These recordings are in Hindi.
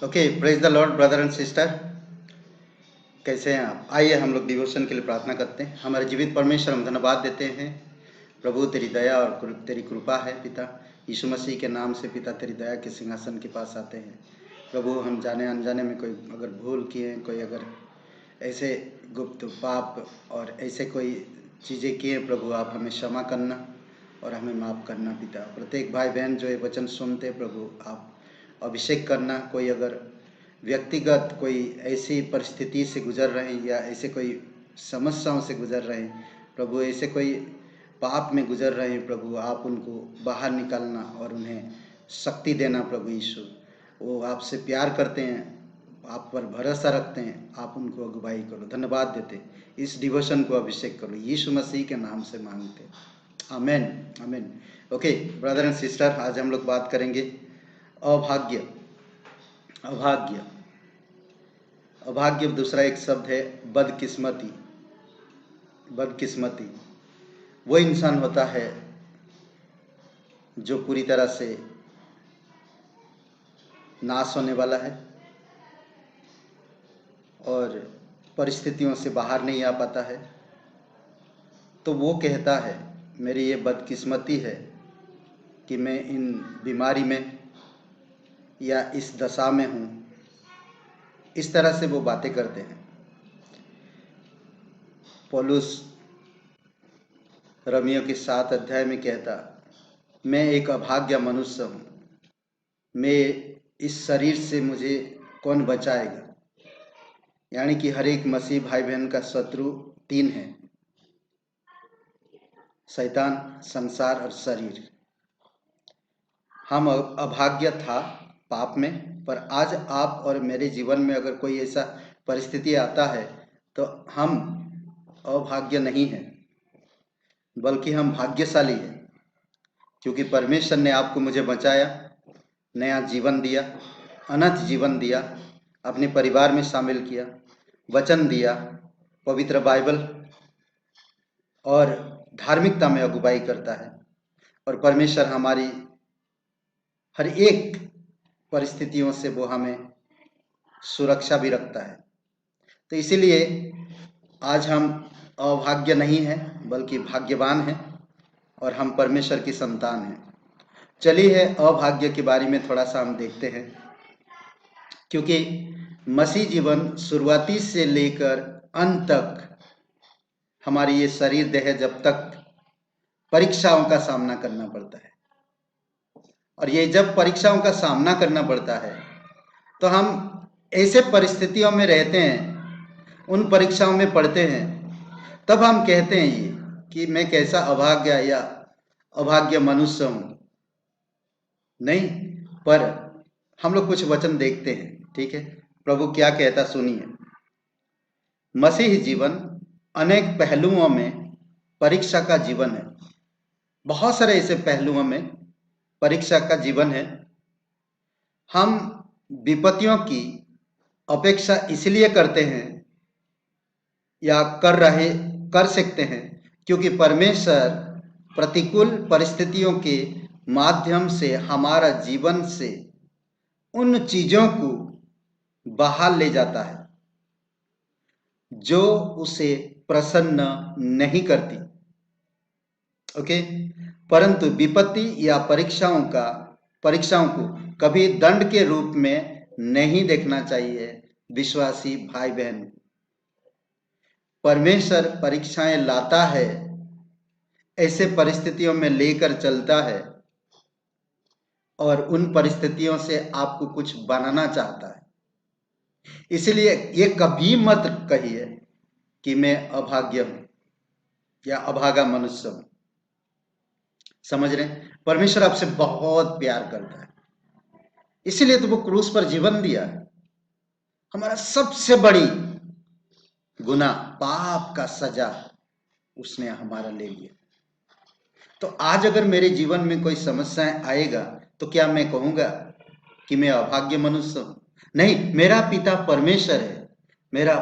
Okay, praise the Lord brother and sister. कैसे हैं आप? आइए हम लोग डिवोशन के लिए प्रार्थना करते हैं। हमारे जीवित परमेश्वर, हम धन्यवाद देते हैं प्रभु, तेरी दया और तेरी कृपा है पिता। यीशु मसीह के नाम से पिता तेरी दया के सिंहासन के पास आते हैं प्रभु। हम जाने अनजाने में कोई अगर भूल किए, कोई अगर ऐसे गुप्त पाप और ऐसे कोई चीज़ें किए प्रभु, आप हमें क्षमा करना और हमें माफ़ करना पिता। प्रत्येक भाई बहन जो ये वचन सुनते प्रभु, आप अभिषेक करना। कोई अगर व्यक्तिगत कोई ऐसी परिस्थिति से गुजर रहे हैं या ऐसे कोई समस्याओं से गुजर रहे हैं प्रभु, ऐसे कोई पाप में गुजर रहे हैं प्रभु, आप उनको बाहर निकालना और उन्हें शक्ति देना प्रभु यीशु। वो आपसे प्यार करते हैं, आप पर भरोसा रखते हैं, आप उनको अगुवाई करो। धन्यवाद देते, इस डिवोशन को अभिषेक करो, यीशु मसीह के नाम से मांगते, amen amen. Okay brother and sister, आज हम लोग बात करेंगे अभाग्य। अभाग्य अभाग्य दूसरा एक शब्द है बदकिस्मती। बदकिस्मती वो इंसान होता है जो पूरी तरह से नाश होने वाला है और परिस्थितियों से बाहर नहीं आ पाता है। तो वो कहता है मेरी ये बदकिस्मती है कि मैं इन बीमारी में या इस दशा में हूँ। इस तरह से वो बातें करते हैं। पौलुस रोमियो के 7 अध्याय में कहता, मैं एक अभाग्य मनुष्य हूँ, मैं इस शरीर से मुझे कौन बचाएगा। यानी कि हर एक मसीह भाई बहन का शत्रु 3 है, शैतान, संसार और शरीर। हम अभाग्य था पाप में, पर आज आप और मेरे जीवन में अगर कोई ऐसा परिस्थिति आता है तो हम अभाग्य नहीं हैं, बल्कि हम भाग्यशाली हैं, क्योंकि परमेश्वर ने आपको मुझे बचाया, नया जीवन दिया, अनंत जीवन दिया, अपने परिवार में शामिल किया, वचन दिया, पवित्र बाइबल और धार्मिकता में अगुवाई करता है। और परमेश्वर हमारी हर एक परिस्थितियों से वो हमें सुरक्षा भी रखता है। तो इसीलिए आज हम अभाग्य नहीं हैं, बल्कि भाग्यवान हैं और हम परमेश्वर की संतान हैं। चलिए अभाग्य के बारे में थोड़ा सा हम देखते हैं, क्योंकि मसीह जीवन शुरुआती से लेकर अंत तक हमारी ये शरीर देह जब तक परीक्षाओं का सामना करना पड़ता है। और ये जब परीक्षाओं का सामना करना पड़ता है तो हम ऐसे परिस्थितियों में रहते हैं, उन परीक्षाओं में पढ़ते हैं, तब हम कहते हैं ये कि मैं कैसा अभाग्य या अभाग्य मनुष्य हूँ। नहीं, पर हम लोग कुछ वचन देखते हैं, ठीक है। प्रभु क्या कहता सुनिए। मसीह जीवन अनेक पहलुओं में परीक्षा का जीवन है। बहुत सारे ऐसे पहलुओं में परीक्षा का जीवन है। हम विपत्तियों की अपेक्षा इसलिए करते हैं या कर सकते हैं क्योंकि परमेश्वर प्रतिकूल परिस्थितियों के माध्यम से हमारा जीवन से उन चीजों को बाहर ले जाता है जो उसे प्रसन्न नहीं करती। ओके, परंतु विपत्ति या परीक्षाओं को कभी दंड के रूप में नहीं देखना चाहिए। विश्वासी भाई बहन, परमेश्वर परीक्षाएं लाता है, ऐसे परिस्थितियों में लेकर चलता है और उन परिस्थितियों से आपको कुछ बनाना चाहता है। इसलिए ये कभी मत कहिए कि मैं अभाग्य हूं या अभागा मनुष्य हूं। समझ रहे? परमेश्वर आपसे बहुत प्यार करता है, इसीलिए तो वो क्रूस पर जीवन दिया। हमारा सबसे बड़ी गुनाह, पाप का सजा उसने हमारा ले लिया। तो आज अगर मेरे जीवन में कोई समस्याएं आएगा तो क्या मैं कहूंगा कि मैं अभाग्य मनुष्य हूं? नहीं, मेरा पिता परमेश्वर है, मेरा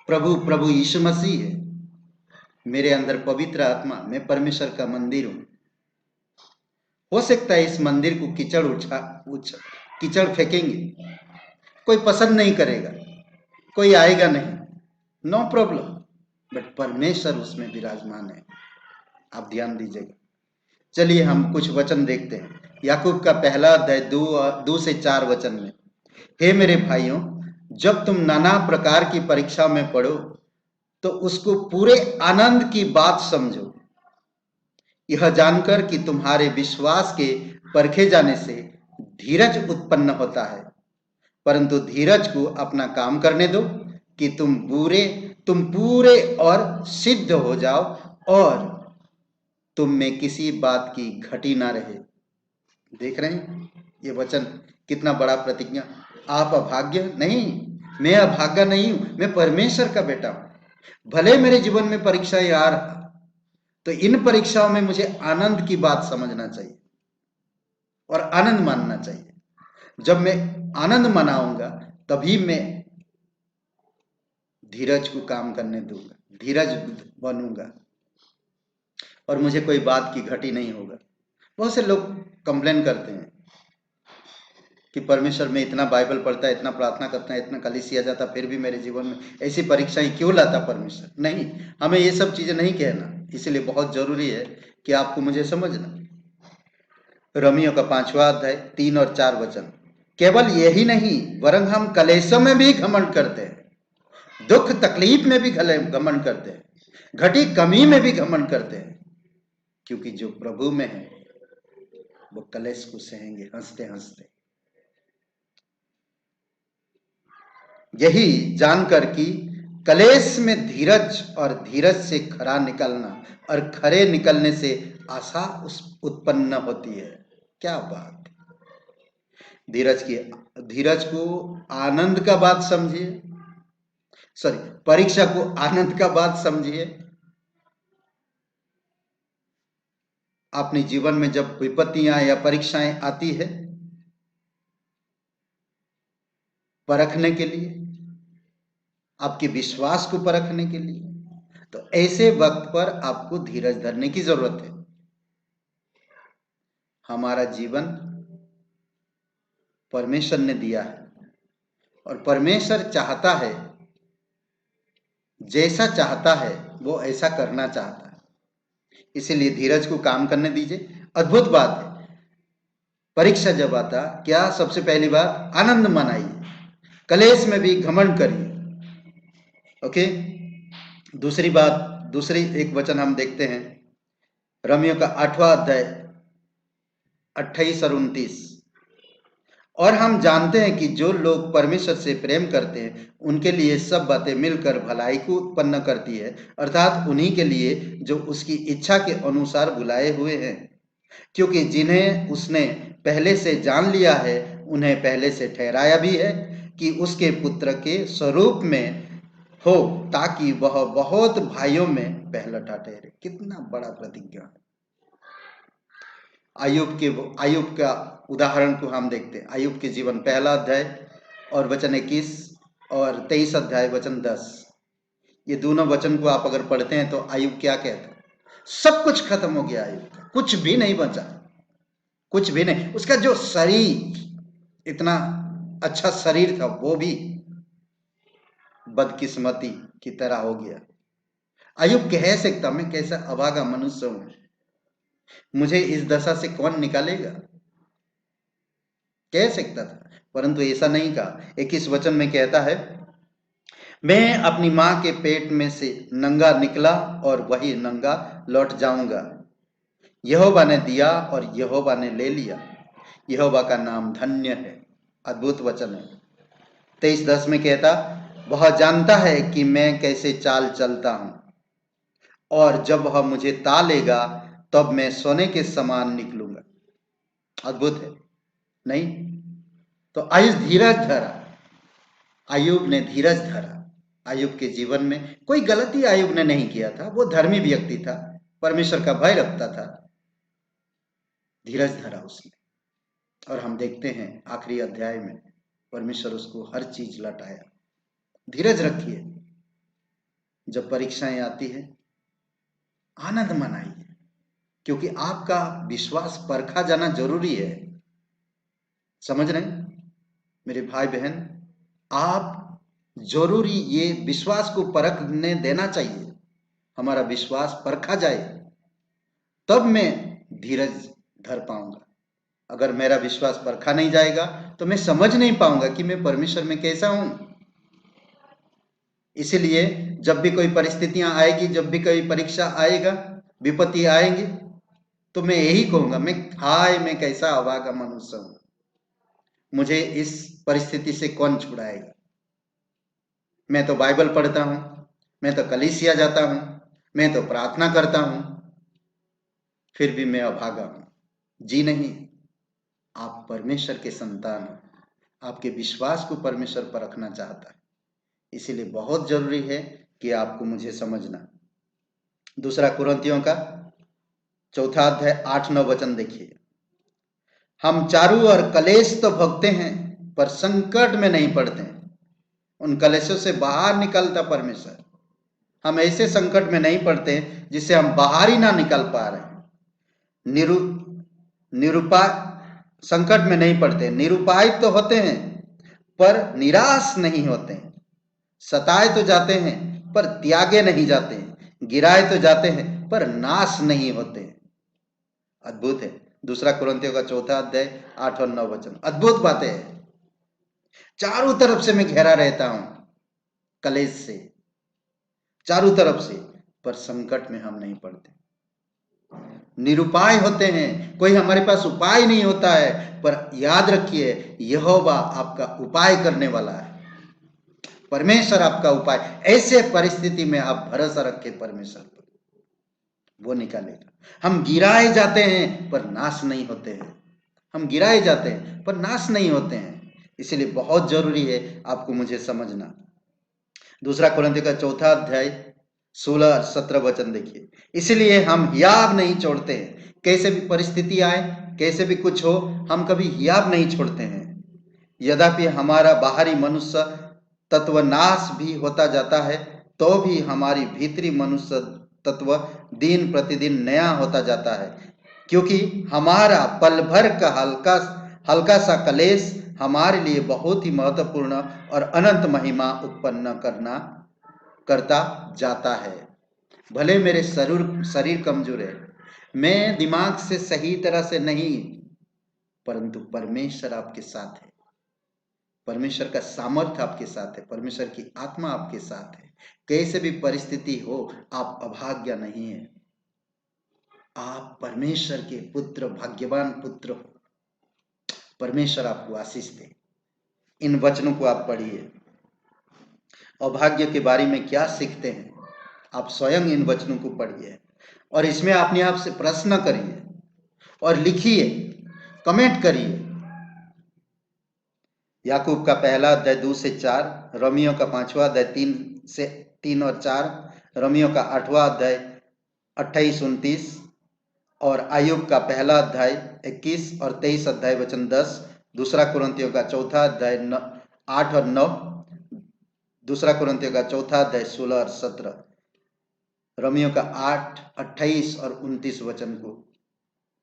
प्रभु यीशु मसीह है, मेरे अंदर पवित्र आत्मा, मैं परमेश्वर का मंदिर हूं। हो सकता है इस मंदिर को कीचड़ फेंकेंगे, कोई पसंद नहीं करेगा, कोई आएगा नहीं, नो प्रॉब्लम, बट परमेश्वर उसमें विराजमान है। आप ध्यान दीजिएगा। चलिए हम कुछ वचन देखते हैं। याकूब का पहला अध्याय 2 से 4 वचन में, हे मेरे भाइयों, जब तुम नाना प्रकार की परीक्षा में पढ़ो तो उसको पूरे आनंद की बात समझो, यह जानकर कि तुम्हारे विश्वास के परखे जाने से धीरज उत्पन्न होता है। परंतु धीरज को अपना काम करने दो कि तुम पूरे और सिद्ध हो जाओ और तुम में किसी बात की घटी ना रहे। देख रहे हैं ये वचन कितना बड़ा प्रतिज्ञा। आप अभाग्य नहीं, मैं अभागा नहीं हूं, मैं परमेश्वर का बेटा हूं। भले मेरे जीवन में परीक्षाएं आ रहा, तो इन परीक्षाओं में मुझे आनंद की बात समझना चाहिए और आनंद मानना चाहिए। जब मैं आनंद मनाऊंगा तभी मैं धीरज को काम करने दूंगा, धीरज बनूंगा और मुझे कोई बात की घटी नहीं होगा। बहुत से लोग कंप्लेन करते हैं कि परमेश्वर में इतना बाइबल पढ़ता है, इतना प्रार्थना करता है, इतना कलीसिया जाता, फिर भी मेरे जीवन में ऐसी परीक्षाएं क्यों लाता परमेश्वर। नहीं, हमें ये सब चीजें नहीं कहना, इसलिए बहुत जरूरी है कि आपको मुझे समझना। रोमियो का 5वां अध्याय 3 और 4 वचन, केवल यही नहीं वरन हम कलेशों में भी घमंड करते हैं, दुख तकलीफ में भी घमंड करते हैं, घटी कमी में भी घमंड करते हैं, क्योंकि जो प्रभु में है वो कलेश को सहेंगे हंसते हंसते। यही जानकर कि कलेश में धीरज और धीरज से खरा निकलना और खरे निकलने से आशा उत्पन्न होती है। क्या बात। धीरज को आनंद का बात समझिए, सॉरी, परीक्षा को आनंद का बात समझिए। अपने जीवन में जब विपत्तियां या परीक्षाएं आती है परखने के लिए, आपके विश्वास को परखने के लिए, तो ऐसे वक्त पर आपको धीरज धरने की जरूरत है। हमारा जीवन परमेश्वर ने दिया है और परमेश्वर चाहता है, जैसा चाहता है वो ऐसा करना चाहता है, इसीलिए धीरज को काम करने दीजिए। अद्भुत बात है, परीक्षा जब आता क्या सबसे पहली बात आनंद मनाइए, कलेश में भी घमंड करिए। ओके, दूसरी बात, दूसरी एक वचन हम देखते हैं, रोमियो का 8वां अध्याय 28 और 29, और हम जानते हैं कि जो लोग परमेश्वर से प्रेम करते हैं उनके लिए सब बातें मिलकर भलाई को उत्पन्न करती है, अर्थात उन्हीं के लिए जो उसकी इच्छा के अनुसार बुलाए हुए हैं। क्योंकि जिन्हें उसने पहले से जान लिया है उन्हें पहले से ठहराया भी है कि उसके पुत्र के स्वरूप में हो, ताकि वह बहुत भाइयों में पहलटा ठहरे। कितना बड़ा प्रतिज्ञा है। आयुब का उदाहरण को हम देखते हैं। आयुब के जीवन पहला अध्याय और वचन 21 और 23 अध्याय वचन 10, ये दोनों वचन को आप अगर पढ़ते हैं तो आयुब क्या कहता है, सब कुछ खत्म हो गया आयुब का, कुछ भी नहीं बचा, कुछ भी नहीं। उसका जो शरीर, इतना अच्छा शरीर था, वो भी बदकिस्मती की तरह हो गया। आयुब कह सकता मैं कैसा अभागा मनुष्य हूं, मुझे इस दशा से कौन निकालेगा, कह सकता था, परंतु ऐसा नहीं कहा। 21 वचन में कहता है, मैं अपनी मां के पेट में से नंगा निकला और वही नंगा लौट जाऊंगा। यहोवा ने दिया और यहोवा ने ले लिया, यहोवा का नाम धन्य है। अद्भुत वचन है। 23:10 में कहता, वह जानता है कि मैं कैसे चाल चलता हूं और जब वह मुझे ता लेगा तब मैं सोने के समान निकलूंगा। अद्भुत है नहीं? तो आयुब धीरज धरा, आयुब ने धीरज धरा। आयुब के जीवन में कोई गलती आयुब ने नहीं किया था, वो धर्मी व्यक्ति था, परमेश्वर का भय रखता था, धीरज धरा उसने। और हम देखते हैं आखिरी अध्याय में परमेश्वर उसको हर चीज लौटाया। धीरज रखिए, जब परीक्षाएं आती है आनंद मनाइए, क्योंकि आपका विश्वास परखा जाना जरूरी है। समझ रहे हैं मेरे भाई बहन? आप जरूरी ये विश्वास को परखने देना चाहिए। हमारा विश्वास परखा जाए, तब मैं धीरज धर पाऊंगा। अगर मेरा विश्वास परखा नहीं जाएगा तो मैं समझ नहीं पाऊंगा कि मैं परमेश्वर में कैसा हूं। इसीलिए जब भी कोई परिस्थितियां आएगी, जब भी कोई परीक्षा आएगा, विपत्ति आएंगी, तो मैं यही कहूंगा, मैं कैसा अभागा मनुष्य हूं, मुझे इस परिस्थिति से कौन छुड़ाएगा। मैं तो बाइबल पढ़ता हूं, मैं तो कलीसिया जाता हूं, मैं तो प्रार्थना करता हूं, फिर भी मैं अभागा हूं। जी नहीं, आप परमेश्वर के संतान हो। आपके विश्वास को परमेश्वर परखना चाहता है। इसीलिए बहुत जरूरी है कि आपको मुझे समझना। दूसरा कुरिन्थियों का 4 अध्याय 8-9 वचन देखिए। हम चारों ओर कलेश तो भोगते हैं पर संकट में नहीं पड़ते हैं। उन कलेशों से बाहर निकलता परमेश्वर। हम ऐसे संकट में नहीं पड़ते जिससे हम बाहर ही ना निकल पा रहे हैं। निरुपाय संकट में नहीं पड़ते, निरुपाय तो होते हैं पर निराश नहीं होते हैं। सताए तो जाते हैं पर त्यागे नहीं जाते हैं। गिराए तो जाते हैं पर नाश नहीं होते हैं। अद्भुत है। दूसरा कुरिन्थियों का 4 अध्याय 8 और 9 वचन, अद्भुत बातें हैं। चारों तरफ से मैं घेरा रहता हूं कलेश से, चारों तरफ से, पर संकट में हम नहीं पड़ते। निरुपाय होते हैं, कोई हमारे पास उपाय नहीं होता है, पर याद रखिए यहोवा आपका उपाय करने वाला है। परमेश्वर आपका उपाय, ऐसे परिस्थिति में आप भरोसा रखें परमेश्वर पर, वो निकालेगा। हम गिराए जाते हैं पर नाश नहीं होते हैं। हम गिराए जाते हैं पर नाश नहीं होते हैं। इसलिए बहुत जरूरी है आपको मुझे समझना। दूसरा कुरिन्थियों का 4 अध्याय 16 और 17 वचन देखिए। इसलिए हम हियाव नहीं छोड़ते हैं। कैसे भी परिस्थिति आए, कैसे भी कुछ हो, हम कभी हियाव नहीं छोड़ते हैं। यद्यपि हमारा बाहरी मनुष्य तत्व नाश भी होता जाता है, तो भी हमारी भीतरी मनुष्य तत्व दिन प्रतिदिन नया होता जाता है। क्योंकि हमारा पल भर का हल्का सा कलेश हमारे लिए बहुत ही महत्वपूर्ण और अनंत महिमा उत्पन्न करता जाता है। भले मेरे शरीर कमजोर है, मैं दिमाग से सही तरह से नहीं, परंतु परमेश्वर आपके साथ है। परमेश्वर का सामर्थ्य आपके साथ है, परमेश्वर की आत्मा आपके साथ है। कैसे भी परिस्थिति हो, आप अभाग्य नहीं है। आप परमेश्वर के पुत्र, भाग्यवान पुत्र हो। परमेश्वर आपको आशीष दे। इन वचनों को आप पढ़िए। अभाग्य के बारे में क्या सीखते हैं, आप स्वयं इन वचनों को पढ़िए और इसमें अपने आप से प्रश्न करिए और लिखिए, कमेंट करिए। याकूब का 1 अध्याय 2 से 4, रोमियो का 5वां अध्याय 3 और 4, रोमियो का 8वां अध्याय 28-29 और आयुब का 1 अध्याय 21 और 23 अध्याय वचन 10, दूसरा कुरिन्थियों का 4 अध्याय 8 और 9, दूसरा कुरिन्थियों का 4 अध्याय 16 और 17, रोमियो का 8, 28 और 29 वचन को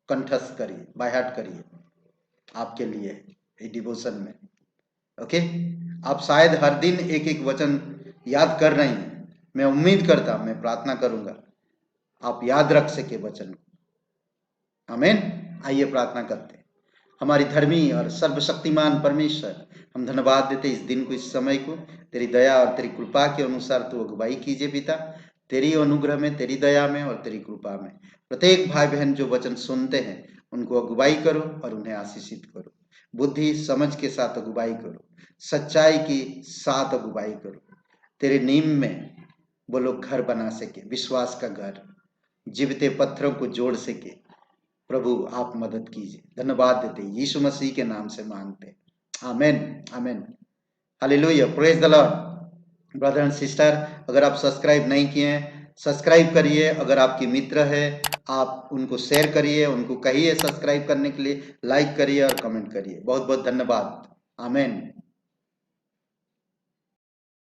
कंठस्थ करिए, बायहाट करिए आपके लिए डिवोशन में। ओके, आप शायद हर दिन एक एक वचन याद कर रहे हैं। मैं उम्मीद करता हूं, मैं प्रार्थना करूंगा आप याद रख सके वचन को। आमीन। आइए प्रार्थना करते हैं। हमारी धर्मी और सर्वशक्तिमान परमेश्वर, हम धन्यवाद देते इस दिन को, इस समय को। तेरी दया और तेरी कृपा के अनुसार तू अगुवाई कीजिए पिता। तेरी अनुग्रह में, तेरी दया में और तेरी कृपा में प्रत्येक भाई बहन जो वचन सुनते हैं उनको अगुवाई करो और उन्हें आशीषित करो। बुद्धि समझ के साथ अगुवाई करो, सच्चाई की साथ अगुवाई करो। तेरे नीम में वो लोग घर बना सके, विश्वास का घर, जीवते पत्थरों को जोड़ सके। प्रभु आप मदद कीजिए। धन्यवाद देते यीशु मसीह के नाम से मांगते, amen, amen. Hallelujah, praise the Lord. Brother and sister, अगर आप सब्सक्राइब नहीं किए हैं, सब्सक्राइब करिए। अगर आपकी मित्र है, आप उनको शेयर करिए, उनको कहिए सब्सक्राइब करने के लिए, लाइक करिए और कमेंट करिए। बहुत बहुत धन्यवाद। आमेन।